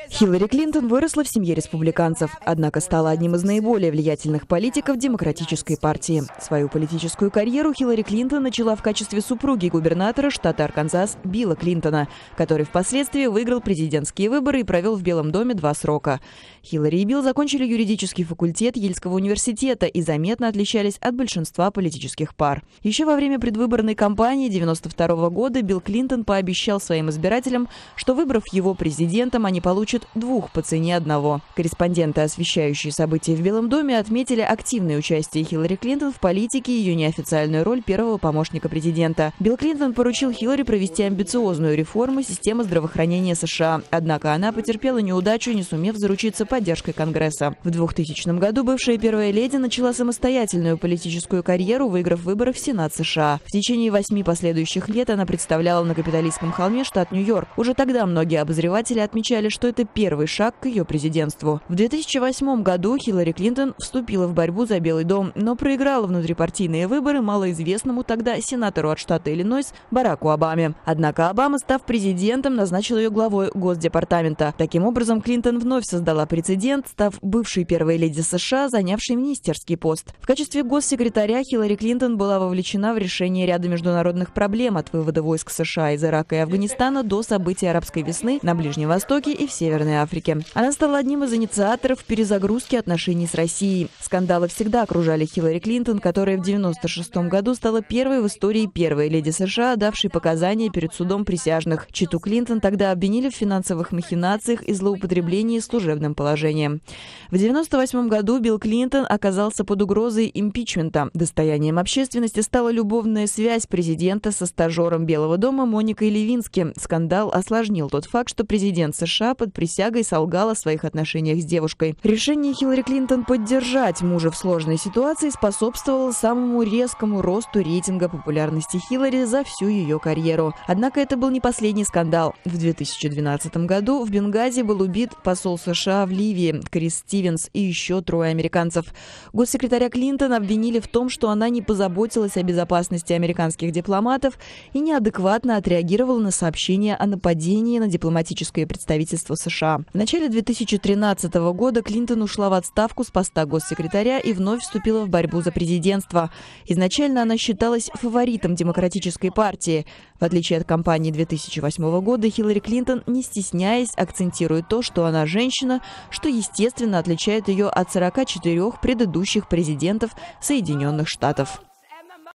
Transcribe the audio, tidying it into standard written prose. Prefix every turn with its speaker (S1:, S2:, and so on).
S1: Хиллари Клинтон выросла в семье республиканцев, однако стала одним из наиболее влиятельных политиков Демократической партии. Свою политическую карьеру Хиллари Клинтон начала в качестве супруги губернатора штата Арканзас Билла Клинтона, который впоследствии выиграл президентские выборы и провел в Белом доме 2 срока. Хиллари и Билл закончили юридический факультет Ельского университета и заметно отличались от большинства политических пар. Еще во время предвыборной кампании 1992 года Билл Клинтон пообещал своим избирателям, что, выбрав его президентом, они получат 2 по цене 1. Корреспонденты, освещающие события в Белом доме, отметили активное участие Хиллари Клинтон в политике и ее неофициальную роль первого помощника президента. Билл Клинтон поручил Хиллари провести амбициозную реформу системы здравоохранения США. Однако она потерпела неудачу, не сумев заручиться поддержкой Конгресса. В 2000 году бывшая первая леди начала самостоятельную политическую карьеру, выиграв выборы в Сенат США. В течение 8 последующих лет она представляла на Капитолийском холме штат Нью-Йорк. Уже тогда многие обозреватели отмечали, что это первый шаг к ее президентству. В 2008 году Хиллари Клинтон вступила в борьбу за Белый дом, но проиграла внутрипартийные выборы малоизвестному тогда сенатору от штата Иллинойс Бараку Обаме. Однако Обама, став президентом, назначил ее главой Госдепартамента. Таким образом, Клинтон вновь создала прецедент, став бывшей первой леди США, занявшей министерский пост. В качестве госсекретаря Хиллари Клинтон была вовлечена в решение ряда международных проблем, от вывода войск США из Ирака и Афганистана до событий арабской весны на Ближнем Востоке и в Северной Африке. Она стала одним из инициаторов перезагрузки отношений с Россией. Скандалы всегда окружали Хиллари Клинтон, которая в 1996 году стала первой в истории первой леди США, давшей показания перед судом присяжных. Читу Клинтон тогда обвинили в финансовых махинациях и злоупотреблении служебным положением. В 1998 году Билл Клинтон оказался под угрозой импичмента. Достоянием общественности стала любовная связь президента со стажером Белого дома Моникой Левински. Скандал осложнил тот факт, что президент США под присягой солгал о своих отношениях с девушкой. Решение Хиллари Клинтон поддержать мужа в сложной ситуации способствовало самому резкому росту рейтинга популярности Хиллари за всю ее карьеру. Однако это был не последний скандал. В 2012 году в Бенгази был убит посол США в Ливии Крис Стивенс и еще 3 американцев. Госсекретаря Клинтон обвинили в том, что она не позаботилась о безопасности американских дипломатов и неадекватно отреагировала на сообщения о нападении на дипломатическое представительство США. В начале 2013 года Клинтон ушла в отставку с поста госсекретаря и вновь вступила в борьбу за президентство. Изначально она считалась фаворитом Демократической партии. В отличие от кампании 2008 года, Хиллари Клинтон, не стесняясь, акцентирует то, что она женщина, что, естественно, отличает ее от 44 предыдущих президентов Соединенных Штатов.